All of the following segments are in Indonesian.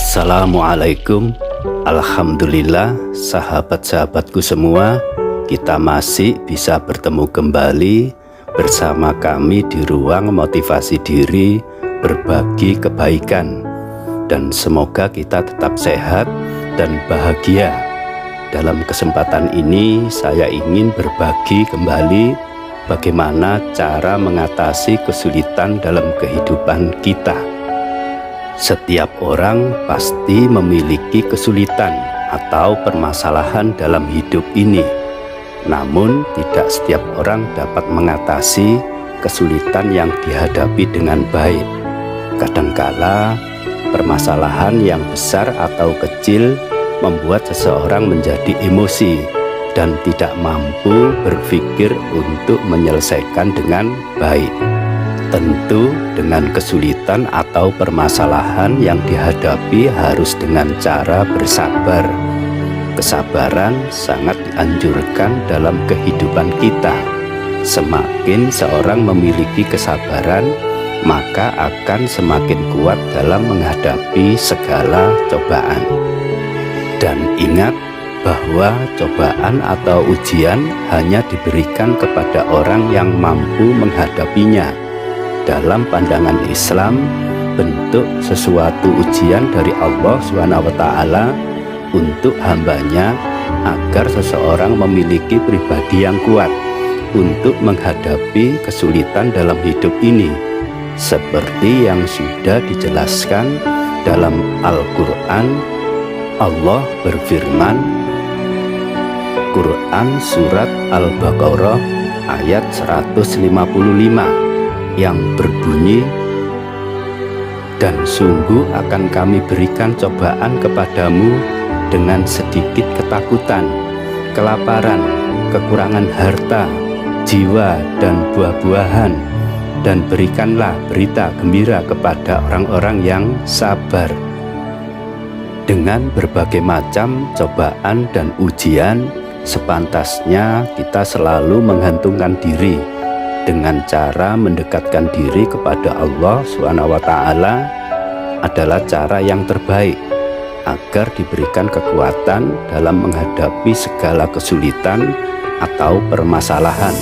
Assalamualaikum. Alhamdulillah, sahabat-sahabatku semua, kita masih bisa bertemu kembali bersama kami di ruang motivasi diri, berbagi kebaikan. Dan semoga kita tetap sehat dan bahagia. Dalam kesempatan ini saya ingin berbagi kembali bagaimana cara mengatasi kesulitan dalam kehidupan kita. Setiap orang pasti memiliki kesulitan atau permasalahan dalam hidup ini. Namun tidak setiap orang dapat mengatasi kesulitan yang dihadapi dengan baik. Kadangkala permasalahan yang besar atau kecil membuat seseorang menjadi emosi dan tidak mampu berpikir untuk menyelesaikan dengan baik. Tentu dengan kesulitan atau permasalahan yang dihadapi harus dengan cara bersabar. Kesabaran sangat dianjurkan dalam kehidupan kita. Semakin seorang memiliki kesabaran, maka akan semakin kuat dalam menghadapi segala cobaan. Dan ingat bahwa cobaan atau ujian hanya diberikan kepada orang yang mampu menghadapinya. Dalam pandangan Islam, bentuk sesuatu ujian dari Allah SWT untuk hambanya agar seseorang memiliki pribadi yang kuat untuk menghadapi kesulitan dalam hidup ini, seperti yang sudah dijelaskan dalam Al-Quran. Allah berfirman, Quran Surat Al-Baqarah ayat 155 yang berbunyi, dan sungguh akan kami berikan cobaan kepadamu dengan sedikit ketakutan, kelaparan, kekurangan harta, jiwa, dan buah-buahan, dan berikanlah berita gembira kepada orang-orang yang sabar. Dengan berbagai macam cobaan dan ujian, sepantasnya kita selalu menggantungkan diri dengan cara mendekatkan diri kepada Allah SWT adalah cara yang terbaik agar diberikan kekuatan dalam menghadapi segala kesulitan atau permasalahan.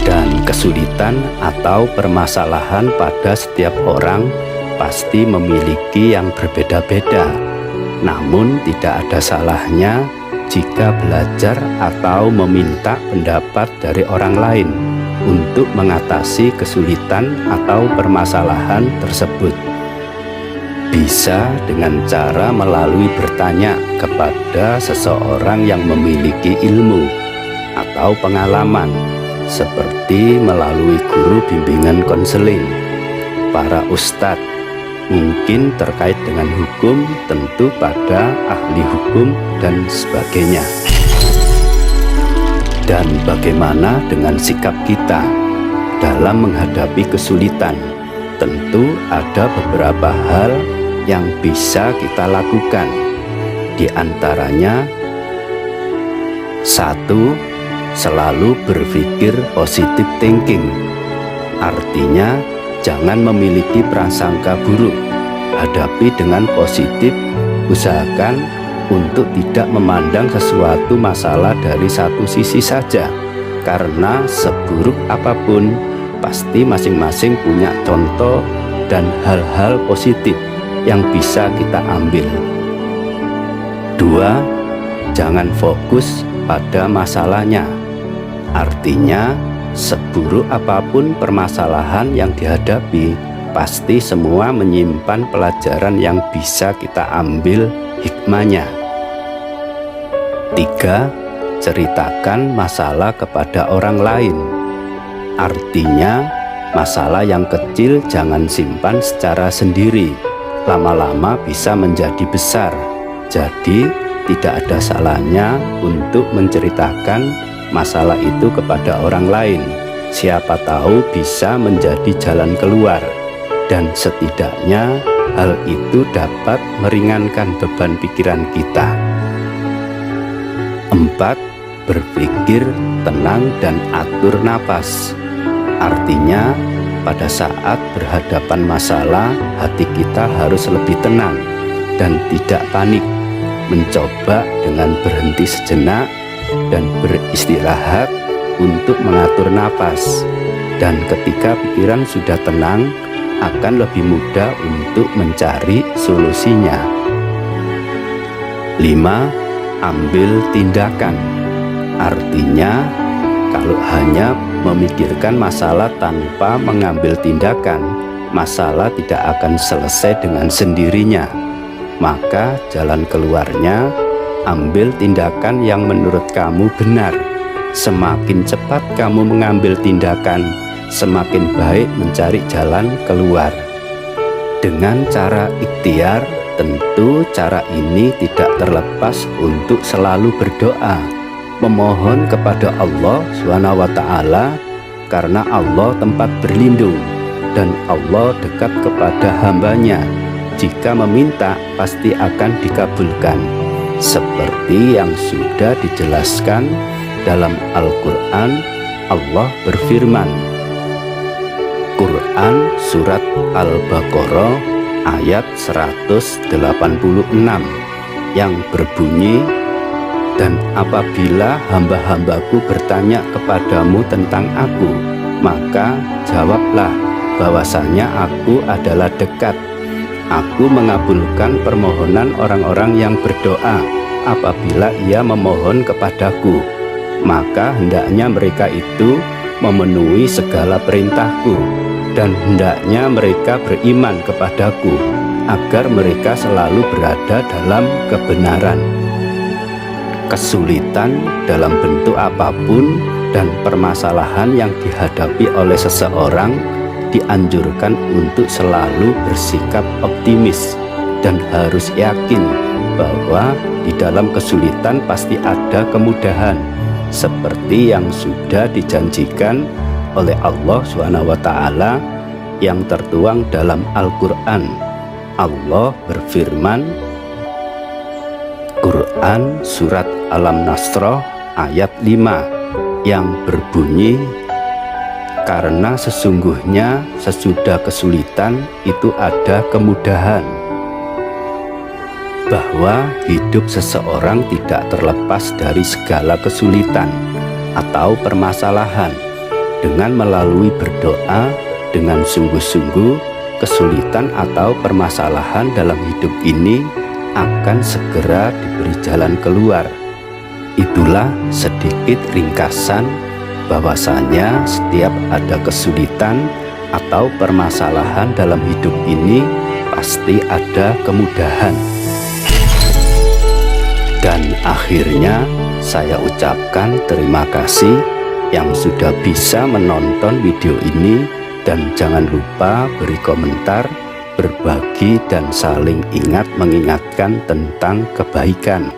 Dan kesulitan atau permasalahan pada setiap orang pasti memiliki yang berbeda-beda. Namun tidak ada salahnya jika belajar atau meminta pendapat dari orang lain untuk mengatasi kesulitan atau permasalahan tersebut. Bisa dengan cara melalui bertanya kepada seseorang yang memiliki ilmu atau pengalaman, seperti melalui guru bimbingan konseling, para ustadz, mungkin terkait dengan hukum, tentu pada ahli hukum dan sebagainya. Dan bagaimana dengan sikap kita dalam menghadapi kesulitan? Tentu ada beberapa hal yang bisa kita lakukan. Di antaranya, 1. Selalu berpikir positive thinking. Artinya, jangan memiliki prasangka buruk, hadapi dengan positif, usahakan untuk tidak memandang sesuatu masalah dari satu sisi saja, karena seburuk apapun, pasti masing-masing punya contoh dan hal-hal positif yang bisa kita ambil. 2. Jangan fokus pada masalahnya, artinya seburuk apapun permasalahan yang dihadapi, pasti semua menyimpan pelajaran yang bisa kita ambil hikmahnya. 3. Ceritakan masalah kepada orang lain. Artinya, masalah yang kecil jangan simpan secara sendiri. Lama-lama bisa menjadi besar. Jadi, tidak ada salahnya untuk menceritakan masalah itu kepada orang lain. Siapa tahu bisa menjadi jalan keluar, dan setidaknya hal itu dapat meringankan beban pikiran kita. 4. Berpikir tenang dan atur napas. Artinya pada saat berhadapan masalah, hati kita harus lebih tenang dan tidak panik, mencoba dengan berhenti sejenak dan beristirahat untuk mengatur napas. Dan ketika pikiran sudah tenang, akan lebih mudah untuk mencari solusinya. 5. Ambil tindakan. Artinya, kalau hanya memikirkan masalah tanpa mengambil tindakan, masalah tidak akan selesai dengan sendirinya. Maka jalan keluarnya, ambil tindakan yang menurut kamu benar. Semakin cepat kamu mengambil tindakan, semakin baik mencari jalan keluar. Dengan cara ikhtiar, tentu cara ini tidak terlepas untuk selalu berdoa, memohon kepada Allah SWT, karena Allah tempat berlindung dan Allah dekat kepada hambanya. Jika meminta pasti akan dikabulkan, seperti yang sudah dijelaskan dalam Al-Quran. Allah berfirman, Quran Surat Al-Baqarah ayat 186 yang berbunyi, dan apabila hamba-hambaku bertanya kepadamu tentang aku, maka jawablah bahwasanya aku adalah dekat. Aku mengabulkan permohonan orang-orang yang berdoa apabila ia memohon kepadaku. Maka hendaknya mereka itu memenuhi segala perintahku, dan hendaknya mereka beriman kepadaku, agar mereka selalu berada dalam kebenaran. Kesulitan dalam bentuk apapun dan permasalahan yang dihadapi oleh seseorang dianjurkan untuk selalu bersikap optimis dan harus yakin bahwa di dalam kesulitan pasti ada kemudahan, seperti yang sudah dijanjikan oleh Allah SWT yang tertuang dalam Al-Quran. Allah berfirman, Quran Surat Al-Nasr ayat 5 yang berbunyi, karena sesungguhnya sesudah kesulitan itu ada kemudahan. Bahwa hidup seseorang tidak terlepas dari segala kesulitan atau permasalahan. Dengan melalui berdoa dengan sungguh-sungguh, kesulitan atau permasalahan dalam hidup ini akan segera diberi jalan keluar. Itulah sedikit ringkasan bahwasanya setiap ada kesulitan atau permasalahan dalam hidup ini pasti ada kemudahan. Dan akhirnya saya ucapkan terima kasih yang sudah bisa menonton video ini, dan jangan lupa beri komentar, berbagi, dan saling ingat mengingatkan tentang kebaikan.